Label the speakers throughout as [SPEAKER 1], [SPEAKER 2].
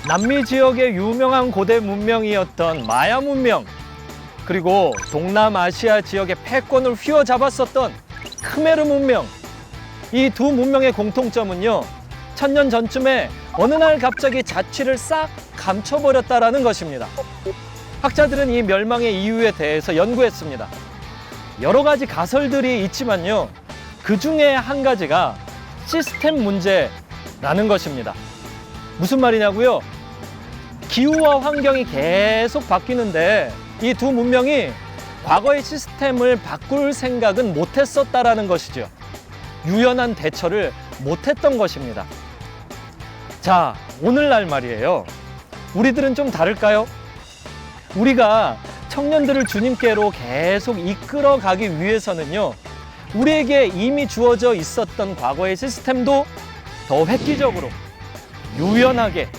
[SPEAKER 1] 남미 지역의 유명한 고대 문명이었던 마야 문명, 그리고 동남아시아 지역의 패권을 휘어잡았었던 크메르 문명, 이 두 문명의 공통점은요, 1000년 전쯤에 어느 날 갑자기 자취를 싹 감춰버렸다라는 것입니다. 학자들은 이 멸망의 이유에 대해서 연구했습니다. 여러 가지 가설들이 있지만요, 그 중에 한 가지가 시스템 문제라는 것입니다. 무슨 말이냐고요? 기후와 환경이 계속 바뀌는데 이 두 문명이 과거의 시스템을 바꿀 생각은 못했었다라는 것이죠. 유연한 대처를 못했던 것입니다. 자, 오늘날 말이에요. 우리들은 좀 다를까요? 우리가 청년들을 주님께로 계속 이끌어 가기 위해서는요, 우리에게 이미 주어져 있었던 과거의 시스템도 더 획기적으로, 유연하게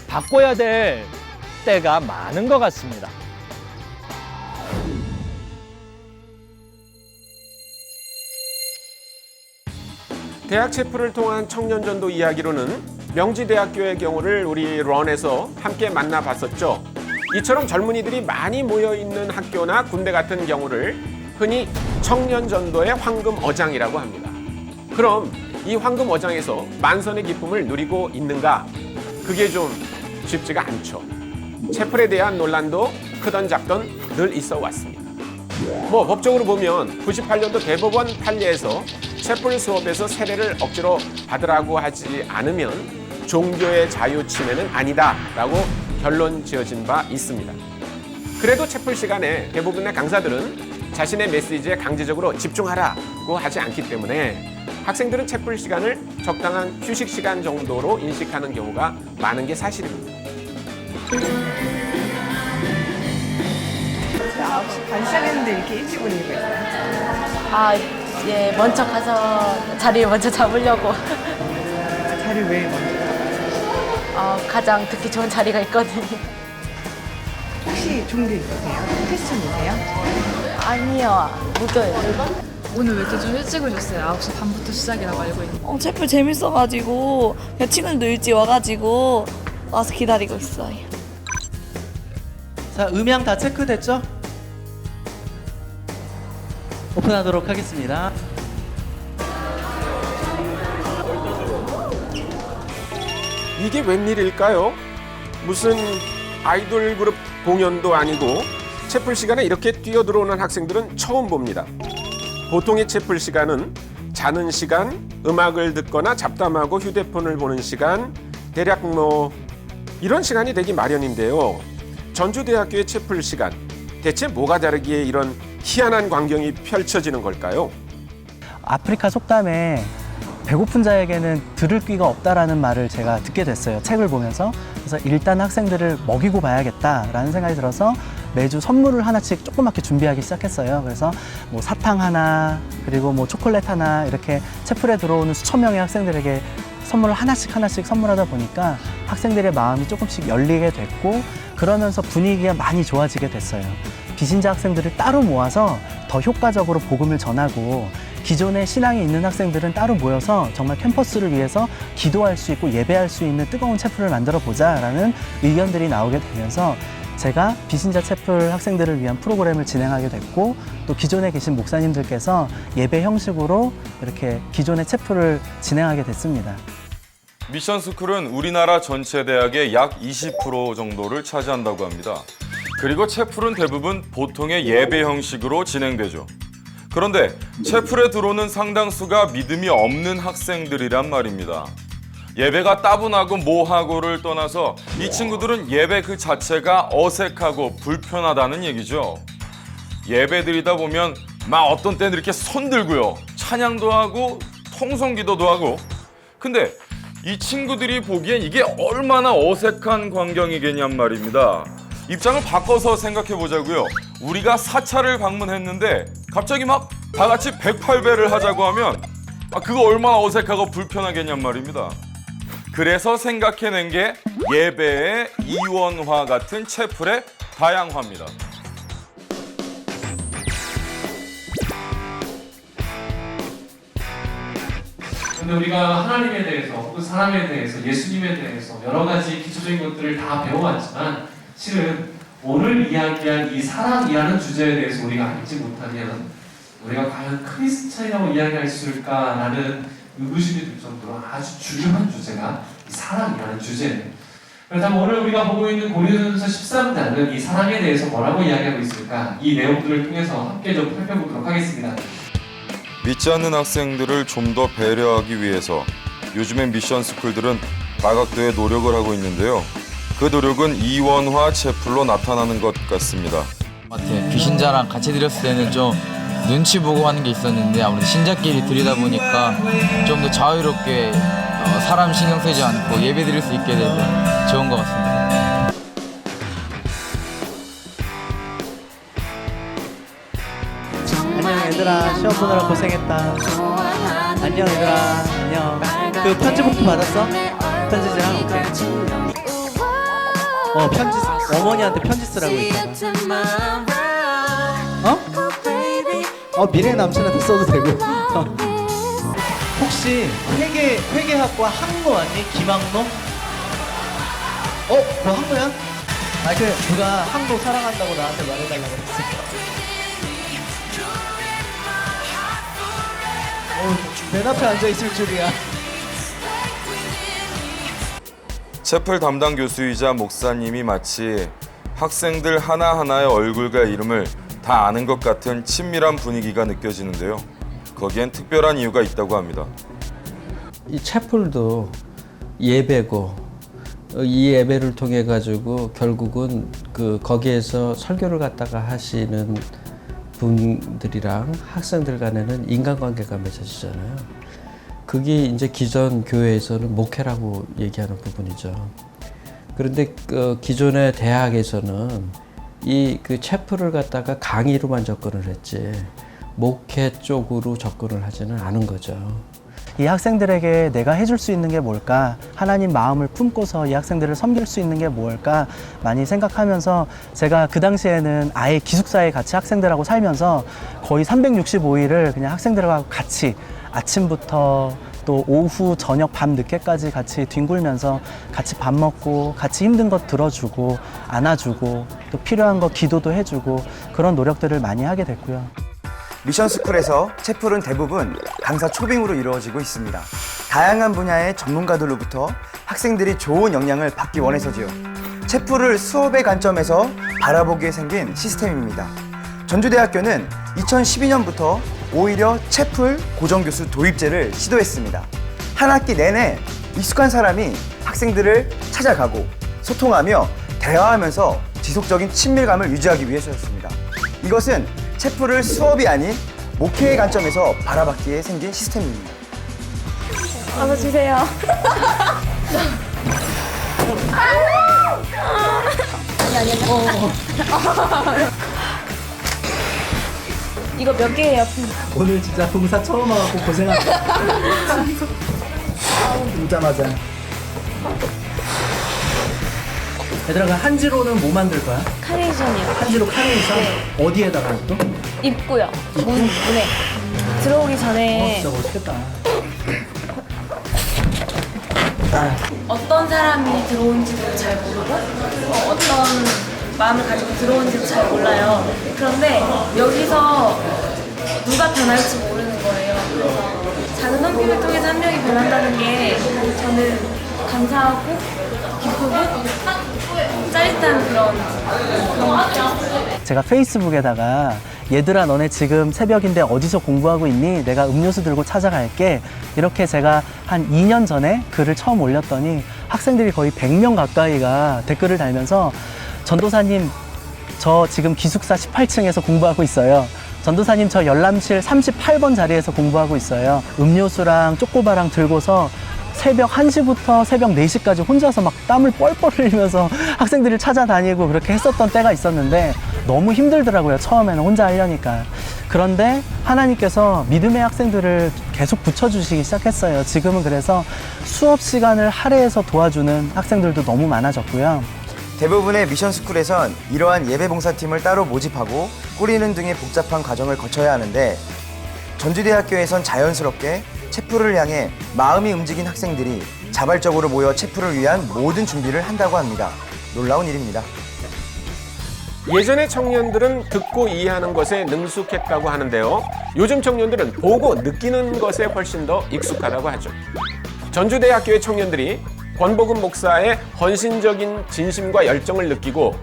[SPEAKER 1] 바꿔야 될 때가 많은 것 같습니다.
[SPEAKER 2] 대학 체프를 통한 청년전도 이야기로는 명지대학교의 경우를 우리 런에서 함께 만나봤었죠. 이처럼 젊은이들이 많이 모여있는 학교나 군대 같은 경우를 흔히 청년전도의 황금어장이라고 합니다. 그럼 이 황금어장에서 만선의 기쁨을 누리고 있는가? 그게 좀 쉽지가 않죠. 체플에 대한 논란도 크던 작던 늘 있어 왔습니다. 법적으로 보면 98년도 대법원 판례에서 체플 수업에서 세례를 억지로 받으라고 하지 않으면 종교의 자유 침해는 아니다라고 결론 지어진 바 있습니다. 그래도 체플 시간에 대부분의 강사들은 자신의 메시지에 강제적으로 집중하라고 하지 않기 때문에 학생들은 체플 시간을 적당한 휴식 시간 정도로 인식하는 경우가 많은 게 사실입니다.
[SPEAKER 3] 9시 반 시작했는데 이렇게 일찍 온 이유가 있어요?
[SPEAKER 4] 아, 예, 먼저 가서 자리를 먼저 잡으려고.
[SPEAKER 3] 자리를 왜 먼저?
[SPEAKER 4] 가장 듣기 좋은 자리가 있거든요.
[SPEAKER 3] 혹시 종교 있으세요? 크리스천이세요?
[SPEAKER 4] 아니요, 무교예요.
[SPEAKER 5] 오늘 왜 이렇게 좀 일찍 오셨어요? 9시 반부터 시작이라고 알고 있는데.
[SPEAKER 6] 체플 재밌어가지고 그냥 친구들도 일찍 와가지고 와서 기다리고 있어요.
[SPEAKER 7] 자, 음향 다 체크됐죠? 오픈하도록 하겠습니다.
[SPEAKER 2] 이게 웬일일까요? 무슨 아이돌 그룹 공연도 아니고 체플 시간에 이렇게 뛰어들어오는 학생들은 처음 봅니다. 보통의 체플 시간은 자는 시간, 음악을 듣거나 잡담하고 휴대폰을 보는 시간, 대략 이런 시간이 되기 마련인데요. 전주대학교의 체플 시간, 대체 뭐가 다르기에 이런 희한한 광경이 펼쳐지는 걸까요?
[SPEAKER 7] 아프리카 속담에 배고픈 자에게는 들을 귀가 없다라는 말을 제가 듣게 됐어요. 책을 보면서. 그래서 일단 학생들을 먹이고 봐야겠다라는 생각이 들어서 매주 선물을 하나씩 조그맣게 준비하기 시작했어요. 그래서 사탕 하나, 그리고 초콜릿 하나, 이렇게 체플에 들어오는 수천 명의 학생들에게 선물을 하나씩 선물하다 보니까 학생들의 마음이 조금씩 열리게 됐고, 그러면서 분위기가 많이 좋아지게 됐어요. 비신자 학생들을 따로 모아서 더 효과적으로 복음을 전하고, 기존에 신앙이 있는 학생들은 따로 모여서 정말 캠퍼스를 위해서 기도할 수 있고 예배할 수 있는 뜨거운 체플을 만들어 보자라는 의견들이 나오게 되면서 제가 비신자 체플 학생들을 위한 프로그램을 진행하게 됐고, 또 기존에 계신 목사님들께서 예배 형식으로 이렇게 기존의 체플을 진행하게 됐습니다.
[SPEAKER 8] 미션스쿨은 우리나라 전체 대학의 약 20% 정도를 차지한다고 합니다. 그리고 체플은 대부분 보통의 예배 형식으로 진행되죠. 그런데 체플에 들어오는 상당수가 믿음이 없는 학생들이란 말입니다. 예배가 따분하고 뭐하고를 떠나서 이 친구들은 예배 그 자체가 어색하고 불편하다는 얘기죠. 예배 드리다 보면 막 어떤 때는 이렇게 손 들고요, 찬양도 하고 통성기도도 하고. 근데 이 친구들이 보기엔 이게 얼마나 어색한 광경이겠냔 말입니다. 입장을 바꿔서 생각해 보자고요. 우리가 사찰을 방문했는데 갑자기 막 다 같이 108배를 하자고 하면 그거 얼마나 어색하고 불편하겠냔 말입니다. 그래서 생각해낸 게 예배의 이원화 같은 체플의 다양화입니다.
[SPEAKER 9] 근데 우리가 하나님에 대해서 혹은 사람에 대해서 예수님에 대해서 여러 가지 기초적인 것들을 다 배워왔지만 실은 오늘 이야기한 이 사랑이라는 주제에 대해서 우리가 알지 못하면 우리가 과연 크리스찬이라고 이야기할 수 있을까라는 의구심이 들 정도로 아주 중요한 주제가 이 사랑이라는 주제예요. 그렇다면 오늘 우리가 보고 있는 고린도전서 13장은 이 사랑에 대해서 뭐라고 이야기하고 있을까? 이 내용들을 통해서 함께 좀 살펴보도록 하겠습니다.
[SPEAKER 8] 믿지 않는 학생들을 좀 더 배려하기 위해서 요즘엔 미션 스쿨들은 다각도의 노력을 하고 있는데요. 그 노력은 이원화 채플로 나타나는 것 같습니다.
[SPEAKER 10] 귀신자랑 같이 드렸을 때는 좀 눈치 보고 하는 게 있었는데 아무래도 신자끼리 드리다 보니까 좀 더 자유롭게 사람 신경 쓰지 않고 예배 드릴 수 있게 돼서 좋은 것 같습니다.
[SPEAKER 7] 안녕 얘들아, 시험 보느라 고생했다. 안녕 얘들아, 안녕. 그 편지 봉투 받았어? 편지지랑 오케이. 편지 어머니한테 편지 쓰라고 했잖아. 미래 남친한테 써도 되고. 혹시 회계학과 항로 왔니? 김항로? 너 항로야? 누가 항로 사랑한다고 나한테 말해달라고 했어. 맨 앞에 앉아있을 줄이야.
[SPEAKER 8] 채플 담당 교수이자 목사님이 마치 학생들 하나하나의 얼굴과 이름을 다 아는 것 같은 친밀한 분위기가 느껴지는데요. 거기엔 특별한 이유가 있다고 합니다.
[SPEAKER 11] 이 채플도 예배고 이 예배를 통해 가지고 결국은 거기에서 설교를 갖다가 하시는 분들이랑 학생들 간에는 인간관계가 맺어지잖아요. 그게 이제 기존 교회에서는 목회라고 얘기하는 부분이죠. 그런데 기존의 대학에서는 이 채플을 갖다가 강의로만 접근을 했지 목회 쪽으로 접근을 하지는 않은 거죠.
[SPEAKER 7] 이 학생들에게 내가 해줄 수 있는 게 뭘까? 하나님 마음을 품고서 이 학생들을 섬길 수 있는 게 뭘까? 많이 생각하면서 제가 그 당시에는 아예 기숙사에 같이 학생들하고 살면서 거의 365일을 그냥 학생들하고 같이 아침부터 또 오후, 저녁, 밤 늦게까지 같이 뒹굴면서 같이 밥 먹고 같이 힘든 것 들어주고 안아주고 또 필요한 거 기도도 해주고 그런 노력들을 많이 하게 됐고요.
[SPEAKER 12] 미션스쿨에서 채플은 대부분 강사 초빙으로 이루어지고 있습니다. 다양한 분야의 전문가들로부터 학생들이 좋은 영향을 받기 원해서지요. 채플을 수업의 관점에서 바라보게 생긴 시스템입니다. 전주대학교는 2012년부터 오히려 채플 고정교수 도입제를 시도했습니다. 한 학기 내내 익숙한 사람이 학생들을 찾아가고 소통하며 대화하면서 지속적인 친밀감을 유지하기 위해서였습니다. 이것은 채플을 수업이 아닌 목회의 관점에서 바라봤기에 생긴 시스템입니다.
[SPEAKER 6] 어서 주세요. 이거 몇 개예요?
[SPEAKER 7] 오늘 진짜 봉사 처음 와갖고 고생하셨다. 오자마자. 얘들아, 그 한지로는 뭐 만들 거야?
[SPEAKER 6] 카네이션이요.
[SPEAKER 7] 한지로 카네이션?
[SPEAKER 6] 네.
[SPEAKER 7] 어디에다가 또?
[SPEAKER 6] 입구요. 문에. 들어오기 전에
[SPEAKER 7] 진짜 멋있겠다.
[SPEAKER 6] 어떤 사람이 들어온지도 잘 모르고 어떤 마음을 가지고 들어온지도 잘 몰라요. 그런데 여기서 누가 변할지 모르는 거예요. 그래서 작은 선택을 통해서 한 명이 변한다는 게 저는 감사하고 기쁘고 짜릿한 그런
[SPEAKER 7] 제가 페이스북에다가 얘들아 너네 지금 새벽인데 어디서 공부하고 있니? 내가 음료수 들고 찾아갈게. 이렇게 제가 한 2년 전에 글을 처음 올렸더니 학생들이 거의 100명 가까이가 댓글을 달면서 전도사님 저 지금 기숙사 18층에서 공부하고 있어요. 전도사님 저 열람실 38번 자리에서 공부하고 있어요. 음료수랑 쪼꼬바랑 들고서 새벽 1시부터 새벽 4시까지 혼자서 막 땀을 뻘뻘 흘리면서 학생들을 찾아다니고 그렇게 했었던 때가 있었는데 너무 힘들더라고요. 처음에는 혼자 하려니까. 그런데 하나님께서 믿음의 학생들을 계속 붙여주시기 시작했어요. 지금은 그래서 수업 시간을 할애해서 도와주는 학생들도 너무 많아졌고요.
[SPEAKER 12] 대부분의 미션스쿨에선 이러한 예배봉사팀을 따로 모집하고 꾸리는 등의 복잡한 과정을 거쳐야 하는데 전주대학교에선 자연스럽게 채플을 향해 마음이 움직인 학생들이 자발적으로 모여 채플을 위한 모든 준비를 한다고 합니다. 놀라운 일입니다.
[SPEAKER 2] 예전의 청년들은 듣고 이해하는 것에 능숙했다고 하는데요. 요즘 청년들은 보고 느끼는 것에 훨씬 더 익숙하다고 하죠. 전주대학교의 청년들이 권복음 목사의 헌신적인 진심과 열정을 느끼고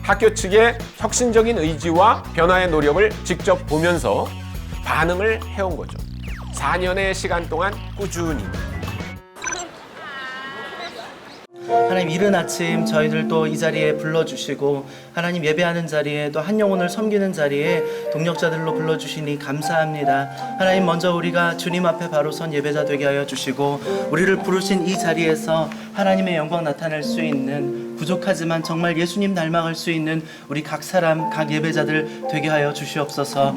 [SPEAKER 2] 학교 측의 혁신적인 의지와 변화의 노력을 직접 보면서 반응을 해온 거죠. 4년의 시간 동안 꾸준히.
[SPEAKER 7] 하나님 이른 아침 저희들 또 이 자리에 불러주시고 하나님 예배하는 자리에 또 한 영혼을 섬기는 자리에 동력자들로 불러주시니 감사합니다. 하나님 먼저 우리가 주님 앞에 바로 선 예배자 되게 하여 주시고 우리를 부르신 이 자리에서 하나님의 영광 나타낼 수 있는 부족하지만 정말 예수님 닮아갈 수 있는 우리 각 사람 각 예배자들 되게 하여 주시옵소서.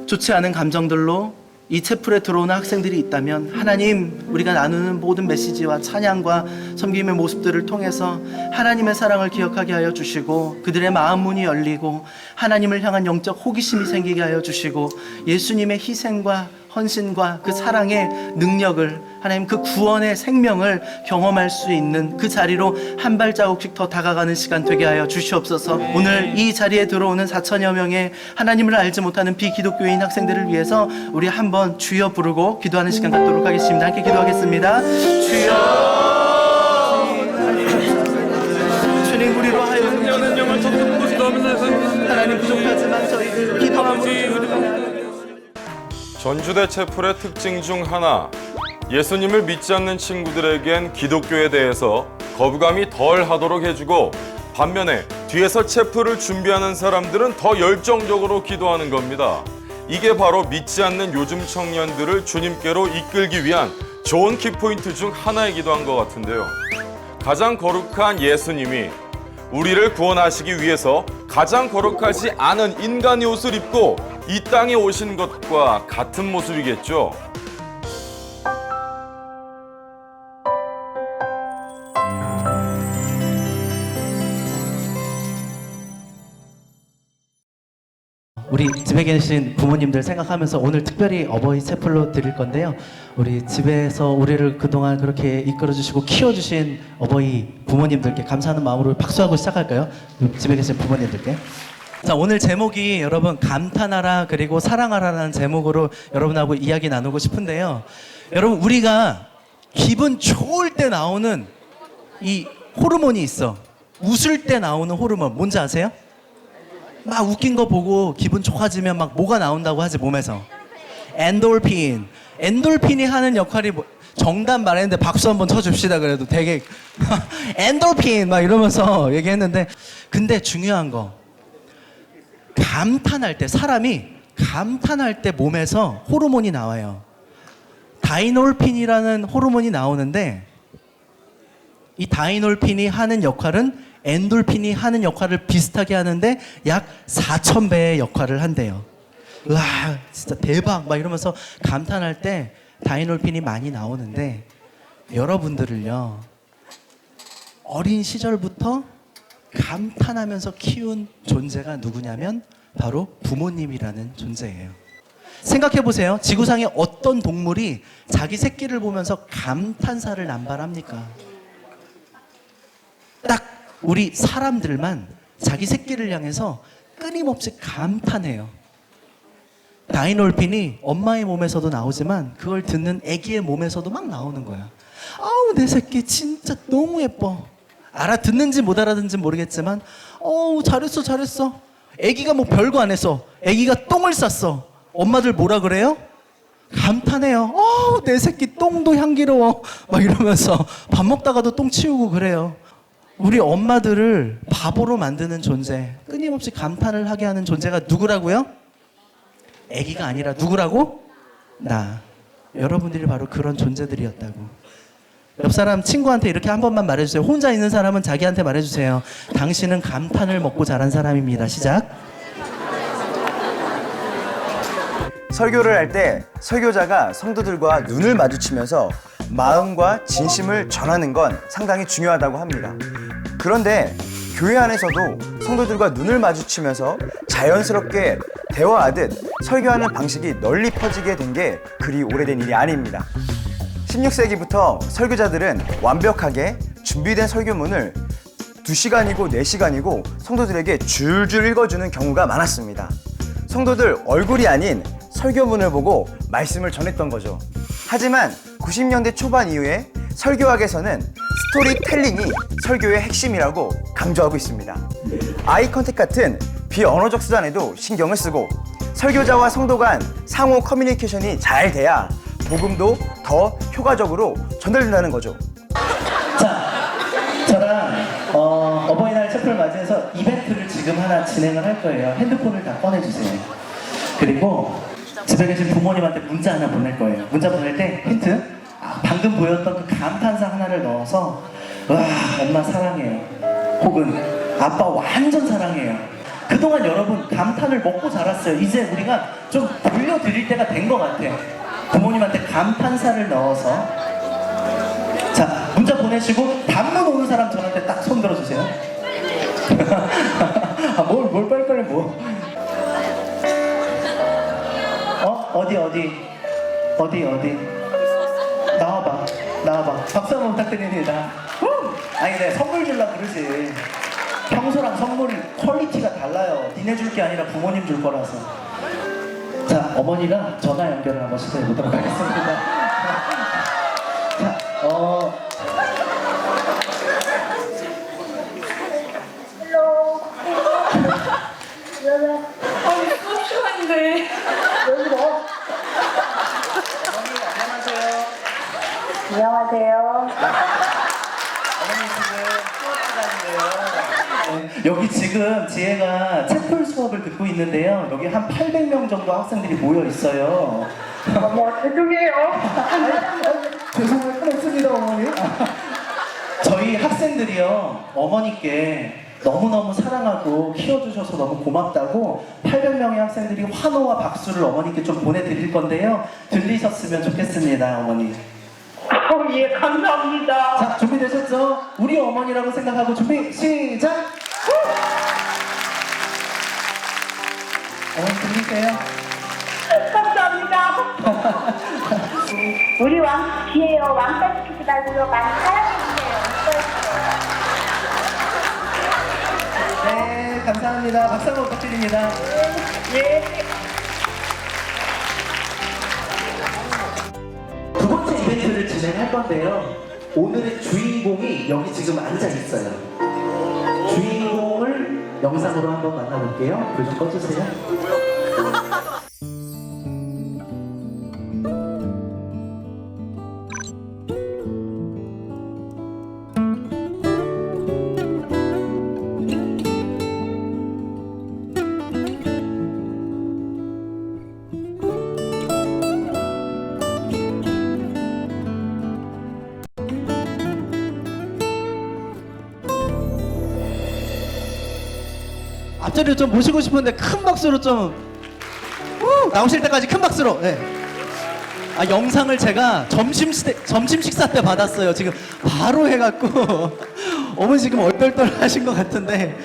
[SPEAKER 7] 좋지 않은 감정들로 이 채플에 들어오는 학생들이 있다면 하나님 우리가 나누는 모든 메시지와 찬양과 섬김의 모습들을 통해서 하나님의 사랑을 기억하게 하여 주시고 그들의 마음 문이 열리고 하나님을 향한 영적 호기심이 생기게 하여 주시고 예수님의 희생과 헌신과 그 사랑의 능력을 하나님 그 구원의 생명을 경험할 수 있는 그 자리로 한 발자국씩 더 다가가는 시간 되게 하여 주시옵소서. 오늘 이 자리에 들어오는 4천여 명의 하나님을 알지 못하는 비기독교인 학생들을 위해서 우리 한번 주여 부르고 기도하는 시간 갖도록 하겠습니다. 함께 기도하겠습니다. 주여 주님 우리로 하여금 하나님 부족하지만 저희들 기도함으로
[SPEAKER 8] 전주대 채플의 특징 중 하나, 예수님을 믿지 않는 친구들에겐 기독교에 대해서 거부감이 덜 하도록 해주고 반면에 뒤에서 채플을 준비하는 사람들은 더 열정적으로 기도하는 겁니다. 이게 바로 믿지 않는 요즘 청년들을 주님께로 이끌기 위한 좋은 키포인트 중 하나이기도 한 것 같은데요. 가장 거룩한 예수님이 우리를 구원하시기 위해서 가장 거룩하지 않은 인간의 옷을 입고 이 땅에 오신 것과 같은 모습이겠죠.
[SPEAKER 7] 우리 집에 계신 부모님들 생각하면서 오늘 특별히 어버이 채플로 드릴 건데요. 우리 집에서 우리를 그동안 그렇게 이끌어주시고 키워주신 어버이 부모님들께 감사하는 마음으로 박수하고 시작할까요? 집에 계신 부모님들께. 자, 오늘 제목이 여러분 감탄하라 그리고 사랑하라라는 제목으로 여러분하고 이야기 나누고 싶은데요. 여러분 우리가 기분 좋을 때 나오는 이 호르몬이 있어. 웃을 때 나오는 호르몬 뭔지 아세요? 막 웃긴 거 보고 기분 좋아지면 막 뭐가 나온다고 하지 몸에서. 엔돌핀. 엔돌핀이 하는 역할이 정답 말했는데 박수 한번 쳐줍시다. 그래도 되게 엔돌핀 막 이러면서 얘기했는데 근데 중요한 거 감탄할 때 사람이 감탄할 때 몸에서 호르몬이 나와요. 다이놀핀이라는 호르몬이 나오는데 이 다이놀핀이 하는 역할은 엔돌핀이 하는 역할을 비슷하게 하는데 약 4,000배의 역할을 한대요. 와 진짜 대박 막 이러면서 감탄할 때 다이놀핀이 많이 나오는데 여러분들을요 어린 시절부터 감탄하면서 키운 존재가 누구냐면 바로 부모님이라는 존재예요. 생각해보세요. 지구상에 어떤 동물이 자기 새끼를 보면서 감탄사를 남발합니까? 딱 우리 사람들만 자기 새끼를 향해서 끊임없이 감탄해요. 다이놀핀이 엄마의 몸에서도 나오지만 그걸 듣는 아기의 몸에서도 막 나오는 거야. 아우 내 새끼 진짜 너무 예뻐. 알아듣는지 못 알아듣는지 모르겠지만 어우 잘했어 잘했어. 아기가 뭐 별거 안 했어. 아기가 똥을 쌌어. 엄마들 뭐라 그래요? 감탄해요. 어우 내 새끼 똥도 향기로워 막 이러면서 밥 먹다가도 똥 치우고 그래요. 우리 엄마들을 바보로 만드는 존재, 끊임없이 감탄을 하게 하는 존재가 누구라고요? 아기가 아니라 누구라고? 나. 여러분들이 바로 그런 존재들이었다고. 옆 사람 친구한테 이렇게 한 번만 말해주세요. 혼자 있는 사람은 자기한테 말해주세요. 당신은 감탄을 먹고 자란 사람입니다. 시작.
[SPEAKER 12] 설교를 할 때 설교자가 성도들과 눈을 마주치면서 마음과 진심을 전하는 건 상당히 중요하다고 합니다. 그런데 교회 안에서도 성도들과 눈을 마주치면서 자연스럽게 대화하듯 설교하는 방식이 널리 퍼지게 된 게 그리 오래된 일이 아닙니다. 16세기부터 설교자들은 완벽하게 준비된 설교문을 2시간이고 4시간이고 성도들에게 줄줄 읽어주는 경우가 많았습니다. 성도들 얼굴이 아닌 설교문을 보고 말씀을 전했던 거죠. 하지만 90년대 초반 이후에 설교학에서는 스토리텔링이 설교의 핵심이라고 강조하고 있습니다. 아이 컨택 같은 비언어적 수단에도 신경을 쓰고 설교자와 성도 간 상호 커뮤니케이션이 잘 돼야 복음도 더 효과적으로 전달된다는 거죠.
[SPEAKER 7] 자, 저랑 어버이날 채플을 맞이해서 이벤트를 지금 하나 진행을 할 거예요. 핸드폰을 다 꺼내주세요. 그리고 집에 계신 부모님한테 문자 하나 보낼 거예요. 문자 보낼 때 힌트, 방금 보였던 그 감탄사 하나를 넣어서 와, 엄마 사랑해요. 혹은 아빠 완전 사랑해요. 그동안 여러분 감탄을 먹고 자랐어요. 이제 우리가 좀 돌려드릴 때가 된 것 같아. 부모님한테 감탄사를 넣어서 자, 문자 보내시고 단문 오는 사람 저한테 딱 손 들어주세요. 뭘 빨리빨리 뭐. 어디 나와봐. 박수 한번 부탁드립니다. 아니 네, 선물 주려고 그러지. 평소랑 선물 퀄리티가 달라요. 니네 줄 게 아니라 부모님 줄 거라서. 자, 어머니랑 전화 연결을 한번 시도해 보도록 하겠습니다. 자,
[SPEAKER 6] 소심한데.
[SPEAKER 7] 어머니 안녕하세요.
[SPEAKER 6] 안녕하세요.
[SPEAKER 7] 어머니 지금 수업 시간인데요. 네, 여기 지금 지혜가 채플 수업을 듣고 있는데요. 여기 한 800명 정도 학생들이 모여 있어요.
[SPEAKER 6] 죄송해요.
[SPEAKER 7] 죄송할 건 없습니다, 어머니. 저희 학생들이요, 어머니께 너무너무 사랑하고 키워주셔서 너무 고맙다고 800명의 학생들이 환호와 박수를 어머니께 좀 보내드릴 건데요. 들리셨으면 좋겠습니다, 어머니.
[SPEAKER 6] 예, 감사합니다.
[SPEAKER 7] 자, 준비되셨죠? 우리 어머니라고 생각하고 준비, 시작! 어머니 들리세요?
[SPEAKER 6] 감사합니다. 우리 지혜요, 왕따 시키지 말고요. 많이 사랑해주세요.
[SPEAKER 7] 네, 감사합니다. 박수 한번 부탁드립니다.
[SPEAKER 6] 예.
[SPEAKER 7] 두 번째 이벤트를 진행할 건데요. 오늘의 주인공이 여기 지금 앉아 있어요. 주인공을 영상으로 한번 만나볼게요. 불 좀 꺼주세요. 앞자리로 좀 모시고 싶은데 큰 박수로 좀 나오실 때까지 큰 박수로. 네. 영상을 제가 점심 식사 때 받았어요. 지금 바로 해갖고 어머니 지금 얼떨떨 하신 것 같은데,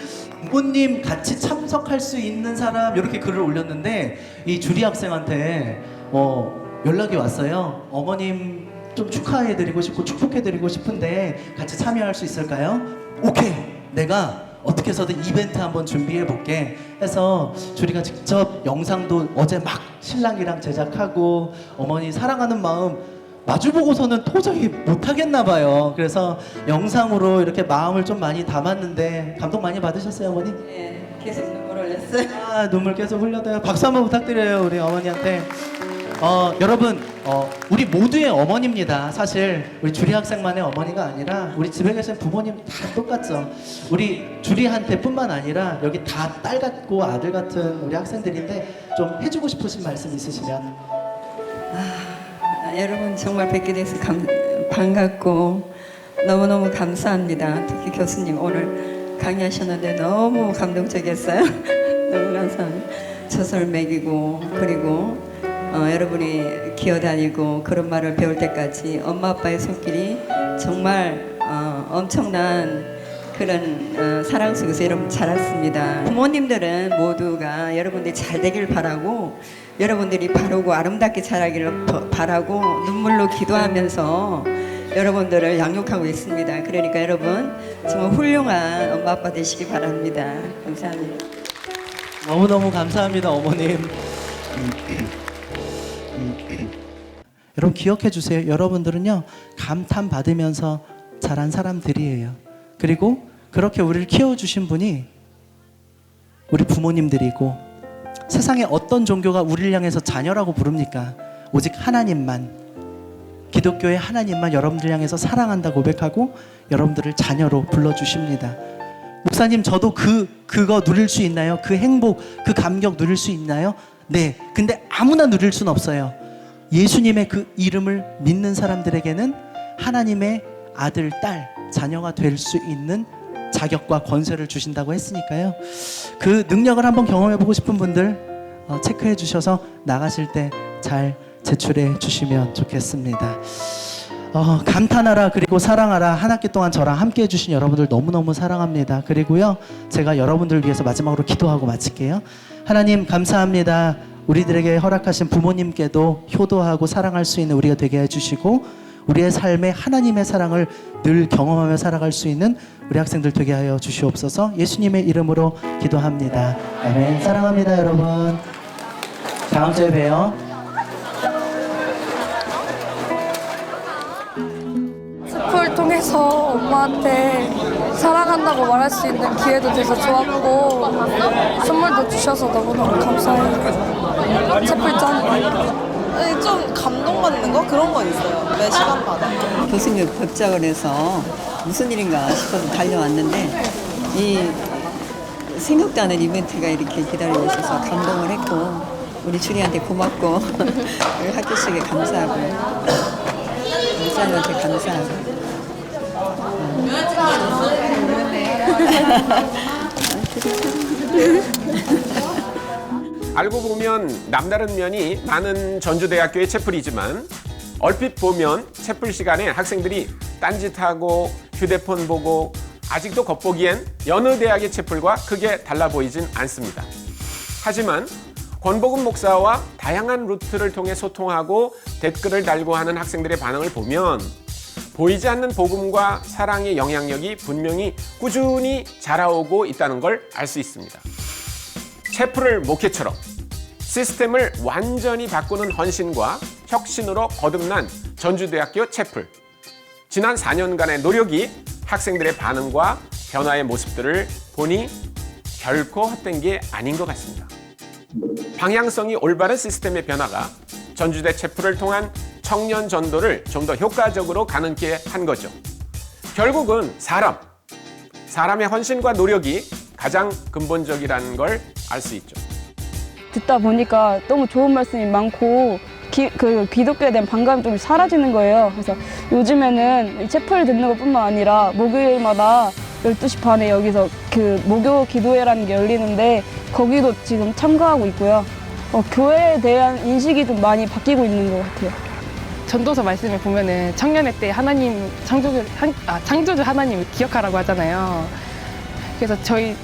[SPEAKER 7] 부모님 같이 참석할 수 있는 사람 이렇게 글을 올렸는데 이 주리 학생한테 연락이 왔어요. 어머님 좀 축하해드리고 싶고 축복해드리고 싶은데 같이 참여할 수 있을까요? 오케이, 내가 어떻게 해서든 이벤트 한번 준비해 볼게 해서 주리가 직접 영상도 어제 막 신랑이랑 제작하고 어머니 사랑하는 마음 마주보고서는 도저히 못하겠나 봐요. 그래서 영상으로 이렇게 마음을 좀 많이 담았는데 감동 많이 받으셨어요, 어머니?
[SPEAKER 3] 네, 계속 눈물 흘렸어요.
[SPEAKER 7] 눈물 계속 흘려도요. 박수 한번 부탁드려요, 우리 어머니한테. 여러분, 우리 모두의 어머니입니다. 사실 우리 주리 학생만의 어머니가 아니라 우리 집에 계신 부모님 다 똑같죠. 우리 주리한테 뿐만 아니라 여기 다 딸 같고 아들 같은 우리 학생들인데 좀 해주고 싶으신 말씀 있으시면.
[SPEAKER 3] 여러분 정말 뵙게 돼서 반갑고 너무너무 감사합니다. 특히 교수님 오늘 강의하셨는데 너무 감동적이었어요. 너무 감사합니다. 저설 먹이고 그리고 여러분이 기어다니고 그런 말을 배울 때까지 엄마 아빠의 손길이 정말 엄청난 그런 사랑 속에서 여러분 자랐습니다. 부모님들은 모두가 여러분들이 잘 되길 바라고 여러분들이 바르고 아름답게 자라기를 바라고 눈물로 기도하면서 여러분들을 양육하고 있습니다. 그러니까 여러분 정말 훌륭한 엄마 아빠 되시기 바랍니다. 감사합니다.
[SPEAKER 7] 너무너무 감사합니다, 어머님. 여러분 기억해 주세요. 여러분들은요, 감탄 받으면서 자란 사람들이에요. 그리고 그렇게 우리를 키워주신 분이 우리 부모님들이고, 세상에 어떤 종교가 우리를 향해서 자녀라고 부릅니까? 오직 하나님만, 기독교의 하나님만 여러분들 향해서 사랑한다 고백하고 여러분들을 자녀로 불러주십니다. 목사님, 저도 그거 누릴 수 있나요? 그 행복, 그 감격 누릴 수 있나요? 네. 근데 아무나 누릴 수는 없어요. 예수님의 그 이름을 믿는 사람들에게는 하나님의 아들, 딸, 자녀가 될 수 있는 자격과 권세를 주신다고 했으니까요. 그 능력을 한번 경험해보고 싶은 분들 체크해 주셔서 나가실 때 잘 제출해 주시면 좋겠습니다. 감탄하라 그리고 사랑하라, 한 학기 동안 저랑 함께 해주신 여러분들 너무너무 사랑합니다. 그리고요, 제가 여러분들을 위해서 마지막으로 기도하고 마칠게요. 하나님 감사합니다. 우리들에게 허락하신 부모님께도 효도하고 사랑할 수 있는 우리가 되게 해주시고, 우리의 삶에 하나님의 사랑을 늘 경험하며 살아갈 수 있는 우리 학생들 되게 하여 주시옵소서. 예수님의 이름으로 기도합니다. 아멘. 사랑합니다, 여러분. 다음 주에 봬요.
[SPEAKER 13] 숲을 통해서 엄마한테 사랑한다고 말할 수 있는 기회도 돼서 좋았고, 선물도 주셔서 너무너무 감사해요. 채플짱.
[SPEAKER 14] 좀 감동받는 거? 그런 건 있어요. 매 시간마다.
[SPEAKER 3] 교수님 법작을 해서 무슨 일인가 싶어서 달려왔는데 이 생각도 않은 이벤트가 이렇게 기다리고 있어서 감동을 했고, 우리 주리한테 고맙고 우리 학교 측에 감사하고 목사님한테 감사하고.
[SPEAKER 2] 알고 보면 남다른 면이 많은 전주대학교의 채플이지만, 얼핏 보면 채플 시간에 학생들이 딴짓하고 휴대폰 보고 아직도 겉보기엔 여느 대학의 채플과 크게 달라 보이진 않습니다. 하지만 권복음 목사와 다양한 루트를 통해 소통하고 댓글을 달고 하는 학생들의 반응을 보면 보이지 않는 복음과 사랑의 영향력이 분명히 꾸준히 자라오고 있다는 걸 알 수 있습니다. 채플을 목회처럼 시스템을 완전히 바꾸는 헌신과 혁신으로 거듭난 전주대학교 채플. 지난 4년간의 노력이 학생들의 반응과 변화의 모습들을 보니 결코 헛된 게 아닌 것 같습니다. 방향성이 올바른 시스템의 변화가 전주대 채플을 통한 청년 전도를 좀 더 효과적으로 가능케 한 거죠. 결국은 사람의 헌신과 노력이 가장 근본적이라는 걸 알 수 있죠.
[SPEAKER 15] 듣다 보니까 너무 좋은 말씀이 많고 기독교에 대한 반감이 좀 사라지는 거예요. 그래서 요즘에는 이 채플 듣는 것뿐만 아니라 목요일마다 12시 반에 여기서 그 목요 기도회라는 게 열리는데 거기도 지금 참가하고 있고요. 교회에 대한 인식이 좀 많이 바뀌고 있는 것 같아요.
[SPEAKER 16] 전도서 말씀에 보면은 청년의 때 하나님 창조주 하나님을 기억하라고 하잖아요. 그래서 저희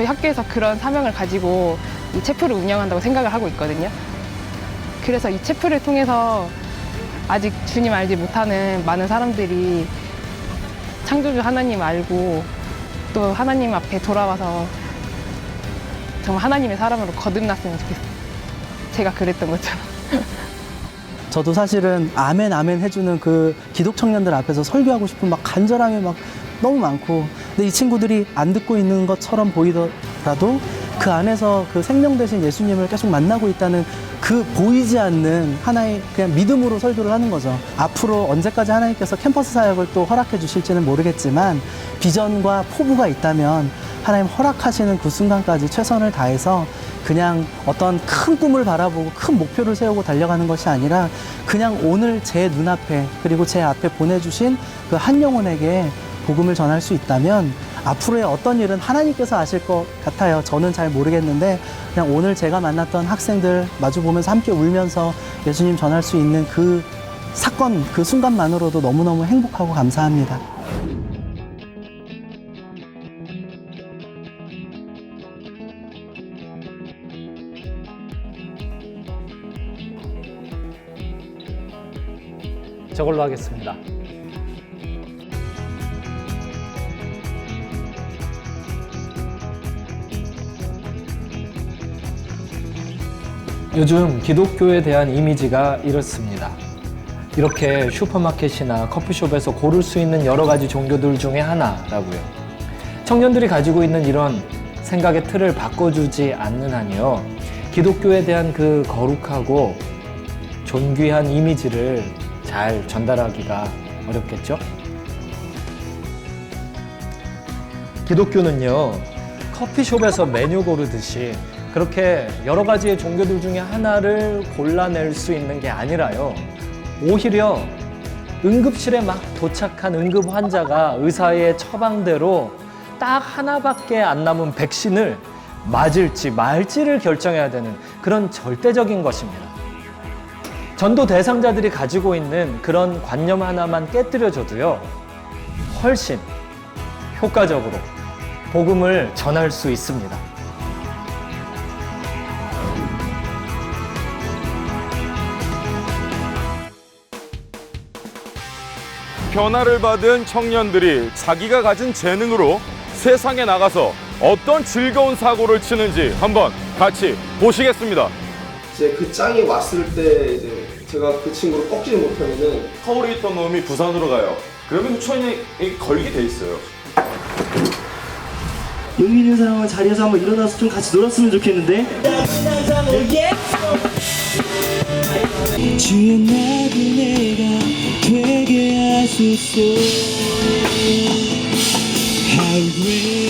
[SPEAKER 16] 학교에서 그런 사명을 가지고 이 채플을 운영한다고 생각을 하고 있거든요. 그래서 이 채플을 통해서 아직 주님 알지 못하는 많은 사람들이 창조주 하나님 알고 또 하나님 앞에 돌아와서 정말 하나님의 사람으로 거듭났으면 좋겠어요. 제가 그랬던 것처럼.
[SPEAKER 7] 저도 사실은 아멘 아멘 해주는 그 기독 청년들 앞에서 설교하고 싶은 막 간절함이 막 너무 많고, 근데 이 친구들이 안 듣고 있는 것처럼 보이더라도 그 안에서 그 생명 대신 예수님을 계속 만나고 있다는 그 보이지 않는 하나의 그냥 믿음으로 설교를 하는 거죠. 앞으로 언제까지 하나님께서 캠퍼스 사역을 또 허락해 주실지는 모르겠지만 비전과 포부가 있다면 하나님 허락하시는 그 순간까지 최선을 다해서 그냥 어떤 큰 꿈을 바라보고 큰 목표를 세우고 달려가는 것이 아니라 그냥 오늘 제 눈앞에 그리고 제 앞에 보내주신 그 한 영혼에게 복음을 전할 수 있다면 앞으로의 어떤 일은 하나님께서 아실 것 같아요. 저는 잘 모르겠는데 그냥 오늘 제가 만났던 학생들 마주보면서 함께 울면서 예수님 전할 수 있는 그 사건, 그 순간만으로도 너무너무 행복하고 감사합니다.
[SPEAKER 1] 저걸로 하겠습니다. 요즘 기독교에 대한 이미지가 이렇습니다. 이렇게 슈퍼마켓이나 커피숍에서 고를 수 있는 여러 가지 종교들 중에 하나라고요. 청년들이 가지고 있는 이런 생각의 틀을 바꿔주지 않는 한요, 기독교에 대한 그 거룩하고 존귀한 이미지를 잘 전달하기가 어렵겠죠? 기독교는요, 커피숍에서 메뉴 고르듯이 그렇게 여러 가지의 종교들 중에 하나를 골라낼 수 있는 게 아니라요, 오히려 응급실에 막 도착한 응급 환자가 의사의 처방대로 딱 하나밖에 안 남은 백신을 맞을지 말지를 결정해야 되는 그런 절대적인 것입니다. 전도 대상자들이 가지고 있는 그런 관념 하나만 깨뜨려줘도요, 훨씬 효과적으로 복음을 전할 수 있습니다.
[SPEAKER 8] 변화를 받은 청년들이 자기가 가진 재능으로 세상에 나가서 어떤 즐거운 사고를 치는지 한번 같이 보시겠습니다.
[SPEAKER 17] 이제 그 짱이 왔을 때 이제 제가 그 친구를 꺾지 못하면은
[SPEAKER 8] 서울에 있던 놈이 부산으로 가요. 그러면 후천이 걸게 돼 있어요.
[SPEAKER 18] 용기 있는 사람은 자리에서 한번 일어나서 좀 같이 놀았으면 좋겠는데. 주여 나도 내가 되게 하소서. How great